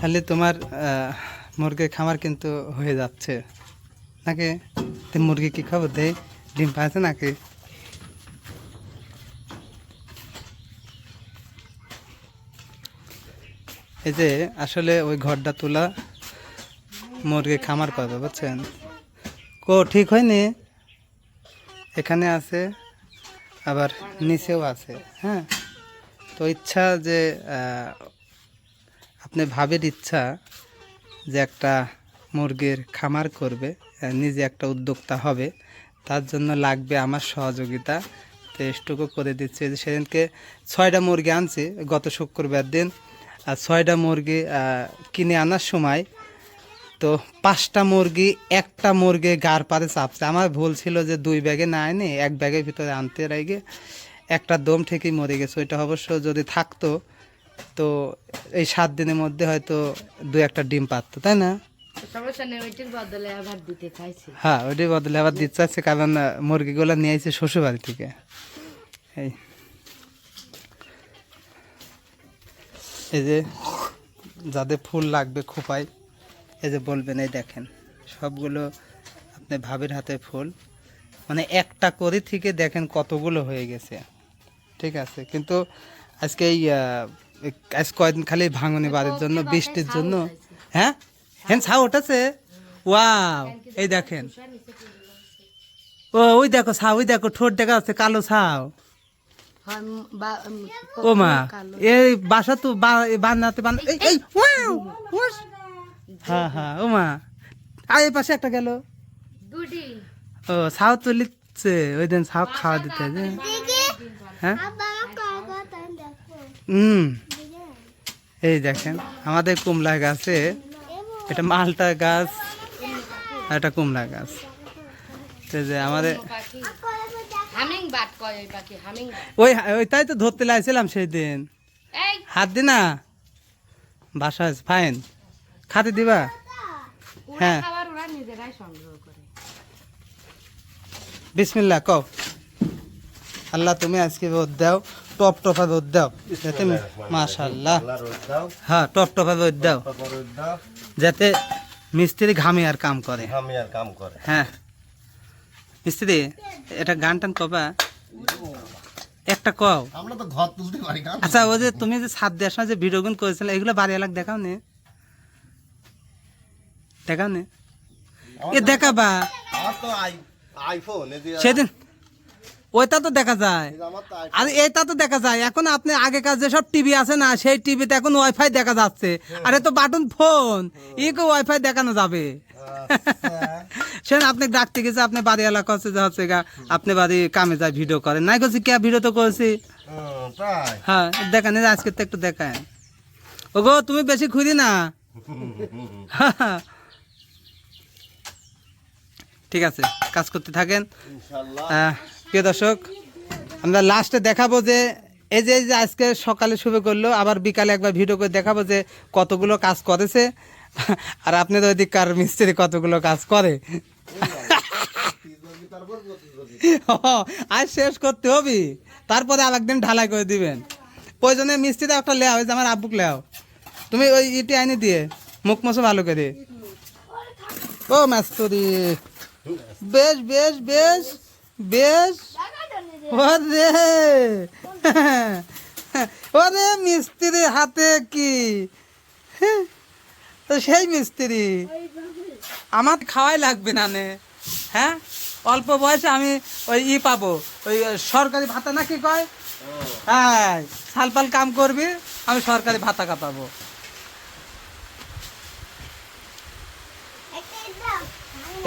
তাহলে তোমার মুরগির খামার কিন্তু হয়ে যাচ্ছে নাকি? তো মুরগি কি খবর দেয়, ডিম পাচ্ছে নাকি? এই যে আসলে ওই ঘরটা তোলা মুরগি খামার করবে, বুঝছেন? ঠিক হয়নি, এখানে আছে আবার নিচেও আছে। হ্যাঁ, তো ইচ্ছা যে আপনি ভাবের ইচ্ছা যে একটা মুরগির খামার করবে, নিজে একটা উদ্যোক্তা হবে, তার জন্য লাগবে আমার সহযোগিতা। তো এটুকু করে দিচ্ছে যে সেদিনকে 6টা মুরগি আনছি গত শুক্রবার দিন, আর 6টা মুরগি কিনে আনার সময় তো 5টা মুরগি একটা মুরগি গার পারে চাপছে। আমার ভুল ছিল যে 2 ব্যাগে না এনে 1 ব্যাগের ভিতরে আনতে রেগে একটা দম ঠিকই মরে গেছে। ওইটা অবশ্য যদি থাকতো তো এই 7 দিনের মধ্যে হয়তো 2-1টা ডিম পারতো, তাই না? হ্যাঁ, ওইটার বদলে আবার দিতে চাচ্ছে, কারণ মুরগিগুলো নিয়ে আসছে শ্বশুরবাড়ি থেকে। এই যে যাদের ফুল লাগবে খোপায়, এই যে বলবেন, এই দেখেন সবগুলো আপনি ভাবের হাতে ফুল, মানে একটা করে থেকে দেখেন কতগুলো হয়ে গেছে। ঠিক আছে, কিন্তু আজকে আজ কয়দিন খালি ভাঙনি বাড়ির জন্য, বৃষ্টির জন্য। হ্যাঁ হ্যাঁ, ছাও ওঠাছে। ওয়াও, এই দেখেন, ওই দেখো ছাও, ওই দেখো ঠোঁট দেখা যাচ্ছে কালো ছাও। ও মা, এই বাসা তো বানাতে হ্যাঁ হ্যাঁ, ও মা, আর এই পাশে একটা গেল। ও ছাও তুলিচ্ছে, ওই দিন ছাও খাওয়া দিতে। হ্যাঁ, এই দেখেন আমাদের কুমড়া গাছে, এটা মালটা গাছ, এটা কুমড়া গাছ। যে আমাদের ওইটাই তো ধরতে লাগছিলাম সেই দিন, হাত দি না বাসা ফাইন খাতে দিবা। হ্যাঁ, বিসমিল্লাহ কও। আল্লাহ তুমি আজকে রোদ দাও, টপ টপা রোদ দাও, যাতে মাশাআল্লাহ, হ্যাঁ টপ টপা রোদ দাও, যাতে মিস্ত্রি ঘামে আর কাম করে। হ্যাঁ মিস্ত্রি, এটা গান টান কবা একটা কও। আচ্ছা, ওই যে তুমি যে ছাদ দেওয়ার সময় যে ভিডিও গুণ করেছিলে, এগুলো বাড়ি এলাকা দেখাও নে, দেখাও নে, এ দেখাবা সেদিন। ওইটা তো দেখা যায়, আর এইটা তো দেখা যায়। এখন আপনি আগেকার যেসব টিভি আছে না, সেই টিভিতে এখন ওয়াইফাই দেখা যাচ্ছে, আর এ তো বাটন ফোন, ইকে ওয়াইফাই দেখানো যাবে। সেন আপনি ডাকতে গেছে, আপনি বাড়ি এলাকা হচ্ছে যা হচ্ছে গা, আপনি বাড়ি কামে যায় ভিডিও করেন নাই, করছি কে ভিডিও তো করেছি। হ্যাঁ দেখান, আজকে তো একটু দেখায়। ও গো, তুমি বেশি খুঁজি না। ঠিক আছে, কাজ করতে থাকেন। প্রিয় দর্শক, আমরা লাস্টে দেখাবো যে এই যে আজকে সকালে শুরু করলো, আবার বিকালে একবার ভিডিও করে দেখাবো যে কতগুলো কাজ করেছে, আর আপনাদের ওইদিককার মিস্ত্রি কতগুলো কাজ করে। আজ শেষ করতে হবে, তারপরে আর একদিন ঢালাই করে দিবেন। প্রয়োজনে মিস্ত্রিটা একটা লেও, ওই যে আমার আব্বুক লেও, তুমি ওই ইটি আইনে দিয়ে মুখ মশো ভালো করে। ও মাস্তুরি, বেশ বেশ বেশ বেশ, ওরে ওরে মিস্ত্রি হাতে কি, তো সেই মিস্ত্রি আমার খাওয়াই লাগবে না নে। হ্যাঁ, অল্প বয়সে আমি ওই পাবো, ওই সরকারি ভাতা না কি কয়, হ্যাঁ সালপাল কাম করবি, আমি সরকারি ভাতা পাবো।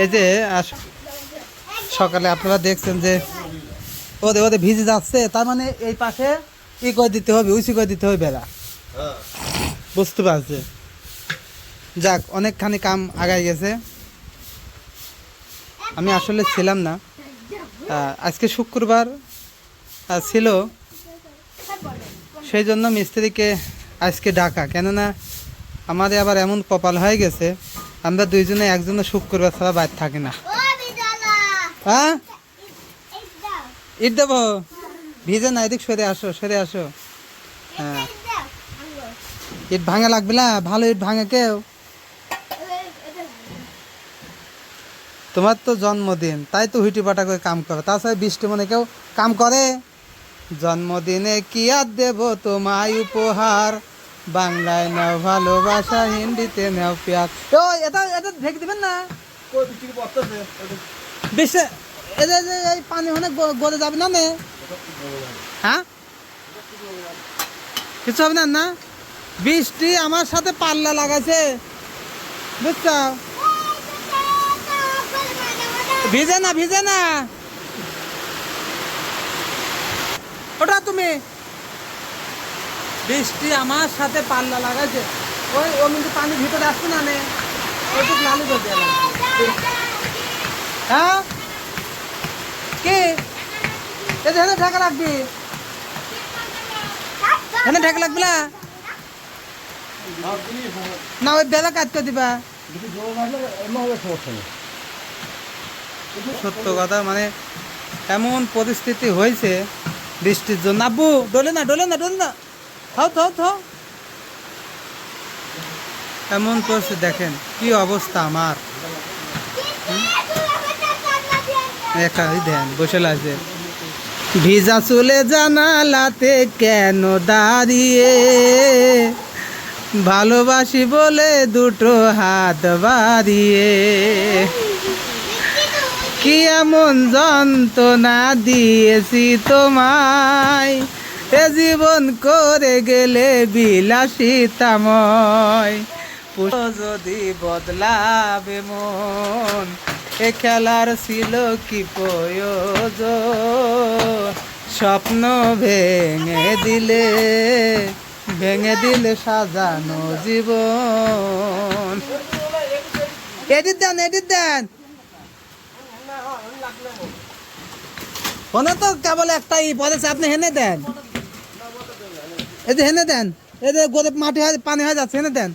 এই যে সকালে আপনারা দেখছেন যে ওদের ওদের ভিজে যাচ্ছে, তার মানে এই পাশে ই করে দিতে হবে, উঁচু করে দিতে হবে বেড়া, বুঝতে পারছে? যাক, অনেকখানি কাম আগাই গেছে। আমি আসলে ছিলাম না, আজকে শুক্রবার ছিল, সেই জন্য মিস্ত্রিকে আজকে ডাকা। কেননা আমাদের আবার এমন কপাল হয়ে গেছে, আমরা দুইজনে একজনে শুক্রবার ছাড়া বাইরে থাকি না। হ্যাঁ, ইট দেবো, ভিজে না, এদিক সরে আসো, সরে আসো। হ্যাঁ, ইট ভাঙা লাগবে না, ভালো ইট ভাঙে কেউ? তোমার তো জন্মদিন, তাই তো হুইটি পাটা করে কাম করো। তাছাড়া বৃষ্টি মনে কেউ কাম করে? জন্মদিনে কি আর দেব তোমায় উপহার, বাংলায় নাও ভালোবাসা, হিন্দিতে নাও প্যার। ও এটা এটা ঢেকে দিবেন না, বৃষ্টি এই পানি অনেক গড়ে যাবে না নে? হ্যাঁ, কিছু হবে না না? বৃষ্টি আমার সাথে পাল্লা লাগাইছে, বুঝছ? ভিজে না, ভিজে না ওটা তুমি। বৃষ্টি আমার সাথে পাল্লা লাগাইছে, ওই ও কিন্তু পানি ভিতরে আসছে না নে, ওইটুক লালু করে দেওয়া লাগবে। হ্যাঁ কি এখানে ঢাকা লাগবে, এখানে ঢাকা লাগবে না? না ওই বেলা কাজ করে দিবা। সত্য কথা, মানে এমন পরিস্থিতি হয়েছে বৃষ্টির জন্য। আব্বু ডলে না, ডলে না, ডলে না, থাও থাও থাও। এমন পরিস্থিতি দেখেন কি অবস্থা আমার। একা দেন বসে আছে, ভিজা চুলে জানালাতে কেন দাঁড়িয়ে, ভালোবাসি বলে দুটো হাত বাড়িয়ে, কি এমন যন্ত্রণা দিয়েছি তোমায়, এ জীবন করে গেলে বিলাসিতাময়, যদি বদলাবে মন, এ খেলার ছিল কি প্রয়োজন, স্বপ্ন ভেঙে দিলে সাজানো জীবন। এডিট দেন, এডিট দেন। ফোনে তো কেবল একটাই বলেছে, আপনি হেনে দেন, এই যে হেনে দেন, এই যে গরিব মাটি হয় পানি হয়ে যাচ্ছে, হেনে দেন।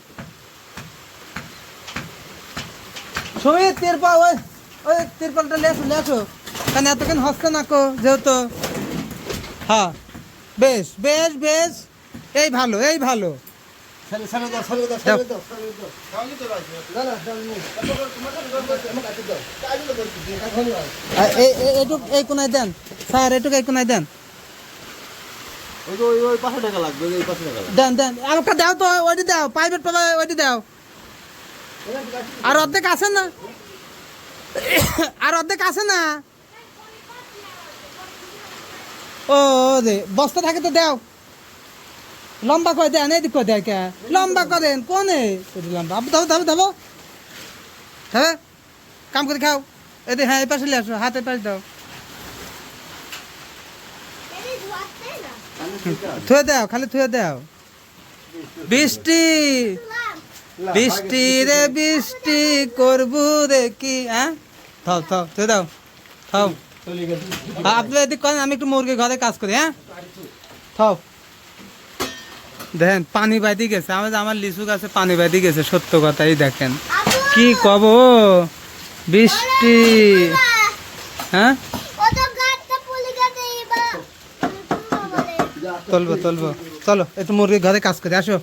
সুমিত তিরপল, ওই ওই তিরপলটা লেসো লেসো, কারণ এতক্ষণ হচ্ছে না কো যেহেতু। হ্যাঁ বেশ বেশ বেশ, এই ভালো, এই ভালো। এইটুক এই কোনায় দেন স্যার, এইটুক এই কোনায় দেন, দেন দেন। আর একটা দাও তো, ওইটি দাও, প্রাইভেট পাবে ওইটি দাও। আর অর্ধেক আছে না, আর অর্ধেক আছে না। ও রে বস্তা থাকে তো দাও, লম্বা করে দেন, এদিক করে দেয় কে, লম্বা করেন কোনে লম্বা। ধাবো ধাবো ধাবো, হ্যাঁ কাম করে খাও। এদি হ্যাঁ এই পাশে নিয়ে আসো, হাতের পাশে দাও, থুয়ে দাও, খালি থুয়ে দাও। বৃষ্টি বৃষ্টি রে বৃষ্টি করবু রে কি, হ্যাঁ থাও থাও থুয়ে দাও, থাও। আপনি এদিক করেন, আমি একটু মুরগি ঘরে কাজ করি। হ্যাঁ থাও। দেখেন পানি বাইতে গেছে, আমার লিচু গাছে পানি বাইতে গেছে, সত্য কথাই দেখেন কি কব। বৃষ্টি, হ্যাঁ তুলবো তুলবো, চলো একটু মুরগির ঘরে কাজ করি, আসো।